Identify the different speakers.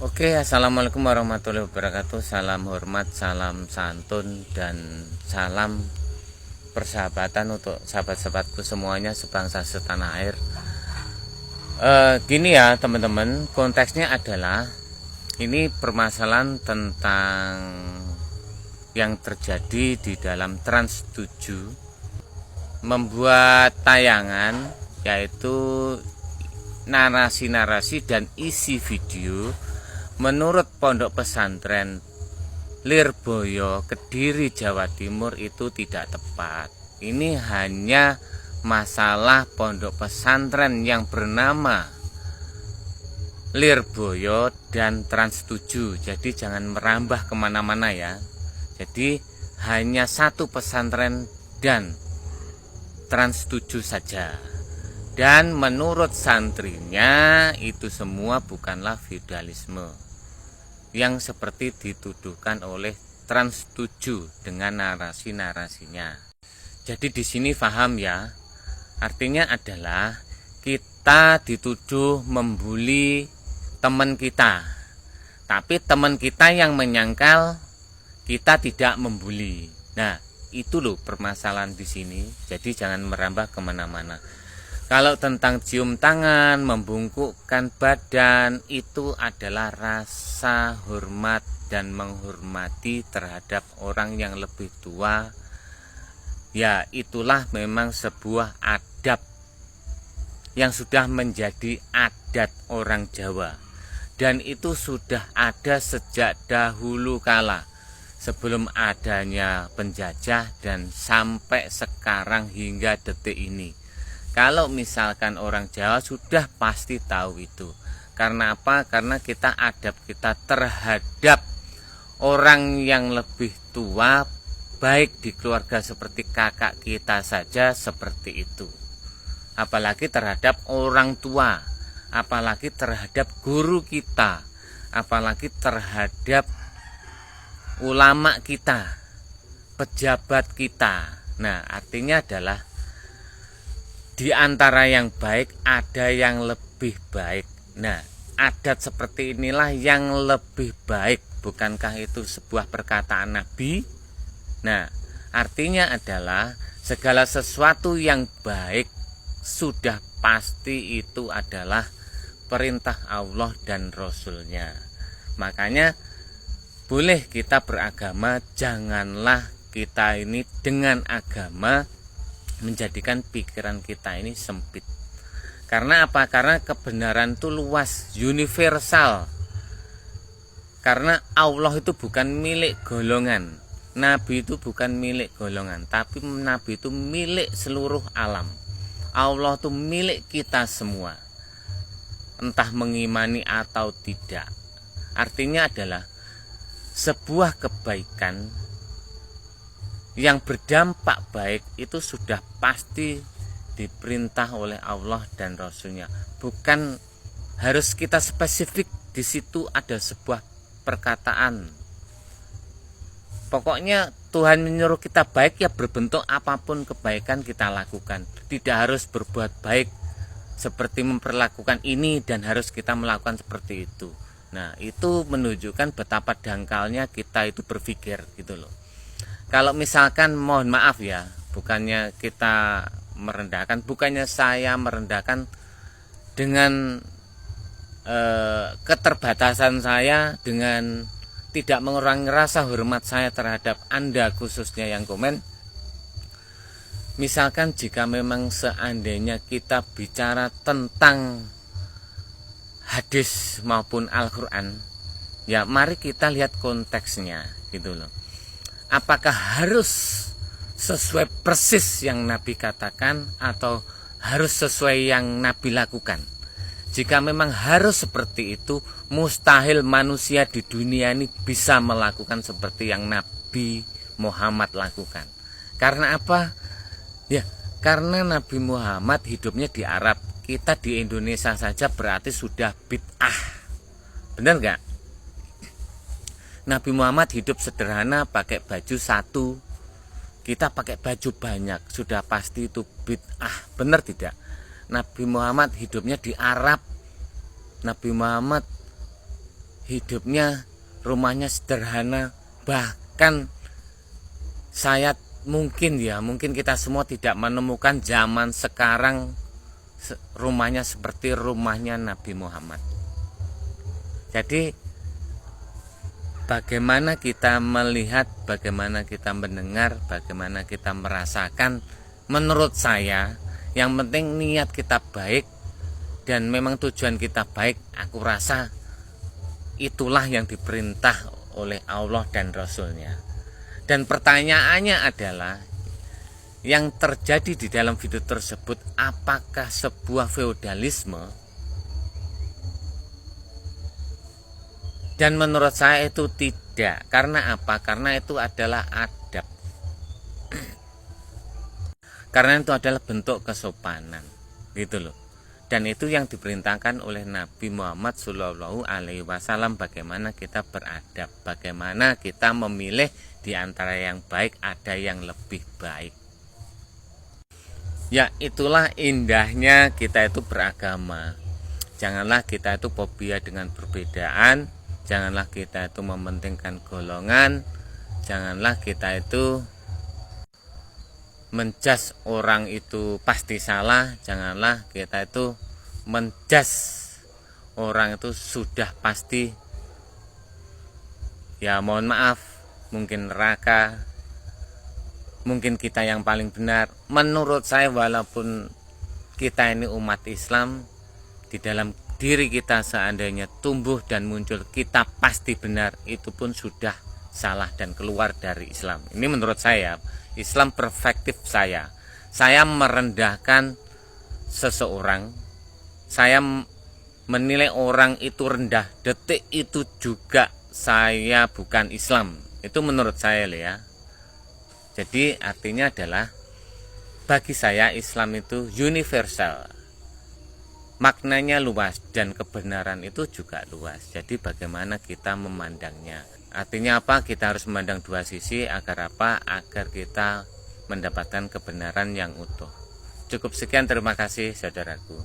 Speaker 1: Oke, assalamualaikum warahmatullahi wabarakatuh. Salam hormat, salam santun, dan salam persahabatan untuk sahabat-sahabatku semuanya sebangsa setanah air. Gini ya teman-teman, konteksnya adalah ini permasalahan tentang yang terjadi di dalam Trans 7 membuat tayangan, yaitu narasi-narasi dan isi video menurut Pondok Pesantren Lirboyo, Kediri, Jawa Timur itu tidak tepat. Ini hanya masalah pondok pesantren yang bernama Lirboyo dan Trans 7. Jadi jangan merambah kemana-mana ya. Jadi hanya satu pesantren dan Trans 7 saja. Dan menurut santrinya itu semua bukanlah feudalisme yang seperti dituduhkan oleh Trans 7 dengan narasi-narasinya. Jadi di sini paham ya. Artinya adalah kita dituduh membuli teman kita. Tapi teman kita yang menyangkal kita tidak membuli. Nah, itu loh permasalahan di sini. Jadi jangan merambah kemana-mana. Kalau tentang cium tangan, membungkukkan badan, itu adalah rasa hormat dan menghormati terhadap orang yang lebih tua. Ya, itulah memang sebuah adab yang sudah menjadi adat orang Jawa. Dan itu sudah ada sejak dahulu kala, sebelum adanya penjajah dan sampai sekarang hingga detik ini. Kalau misalkan orang Jawa sudah pasti tahu itu. Karena apa? Karena kita adab kita terhadap orang yang lebih tua, baik di keluarga seperti kakak kita saja seperti itu. Apalagi terhadap orang tua, apalagi terhadap guru kita, apalagi terhadap ulama kita, pejabat kita. Nah, artinya adalah di antara yang baik ada yang lebih baik. Nah, adat seperti inilah yang lebih baik. Bukankah itu sebuah perkataan Nabi? Nah, artinya adalah segala sesuatu yang baik sudah pasti itu adalah perintah Allah dan Rasulnya. Makanya boleh kita beragama, janganlah kita ini dengan agama menjadikan pikiran kita ini sempit. Karena apa? Karena kebenaran itu luas, universal. Karena Allah itu bukan milik golongan, Nabi itu bukan milik golongan, tapi Nabi itu milik seluruh alam. Allah itu milik kita semua, entah mengimani atau tidak. Artinya adalah sebuah kebaikan yang berdampak baik itu sudah pasti diperintah oleh Allah dan Rasulnya. Bukan harus kita spesifik di situ ada sebuah perkataan. Pokoknya Tuhan menyuruh kita baik, ya berbentuk apapun kebaikan kita lakukan. Tidak harus berbuat baik seperti memperlakukan ini dan harus kita melakukan seperti itu. Nah, itu menunjukkan betapa dangkalnya kita itu berpikir gitu loh. Kalau misalkan, mohon maaf ya, bukannya kita merendahkan, bukannya saya merendahkan dengan keterbatasan saya, dengan tidak mengurangi rasa hormat saya terhadap Anda khususnya yang komen. Misalkan jika memang seandainya kita bicara tentang hadis maupun Al-Quran, ya mari kita lihat konteksnya gitu loh. Apakah harus sesuai persis yang Nabi katakan atau harus sesuai yang Nabi lakukan? Jika memang harus seperti itu, mustahil manusia di dunia ini bisa melakukan seperti yang Nabi Muhammad lakukan. Karena apa? Ya, karena Nabi Muhammad hidupnya di Arab. Kita di Indonesia saja berarti sudah bid'ah. Benar nggak? Nabi Muhammad hidup sederhana, pakai baju satu, kita pakai baju banyak, sudah pasti itu bid'ah. Benar tidak? Nabi Muhammad hidupnya di Arab. Nabi Muhammad hidupnya, rumahnya sederhana, bahkan saya mungkin kita semua tidak menemukan zaman sekarang rumahnya seperti rumahnya Nabi Muhammad. Jadi bagaimana kita melihat, bagaimana kita mendengar, bagaimana kita merasakan, menurut saya yang penting niat kita baik dan memang tujuan kita baik. Aku rasa itulah yang diperintah oleh Allah dan Rasulnya. Dan pertanyaannya adalah, yang terjadi di dalam video tersebut apakah sebuah feodalisme? Dan menurut saya itu tidak. Karena apa? Karena itu adalah adab. Karena itu adalah bentuk kesopanan, gitu loh. Dan itu yang diperintahkan oleh Nabi Muhammad SAW, bagaimana kita beradab, bagaimana kita memilih di antara yang baik ada yang lebih baik. Ya, itulah indahnya kita itu beragama. Janganlah kita itu fobia dengan perbedaan, janganlah kita itu mementingkan golongan, janganlah kita itu menjas orang itu pasti salah, janganlah kita itu menjas orang itu sudah pasti, ya mohon maaf, mungkin neraka, mungkin kita yang paling benar. Menurut saya, walaupun kita ini umat Islam, di dalam diri kita seandainya tumbuh dan muncul kita pasti benar, itu pun sudah salah dan keluar dari Islam. Ini menurut saya, Islam perspektif saya. Saya merendahkan seseorang, saya menilai orang itu rendah, detik itu juga saya bukan Islam. Itu menurut saya ya. Jadi artinya adalah, bagi saya Islam itu universal, maknanya luas dan kebenaran itu juga luas. Jadi bagaimana kita memandangnya. Artinya apa? Kita harus memandang dua sisi agar apa? Agar kita mendapatkan kebenaran yang utuh. Cukup sekian, terima kasih saudaraku.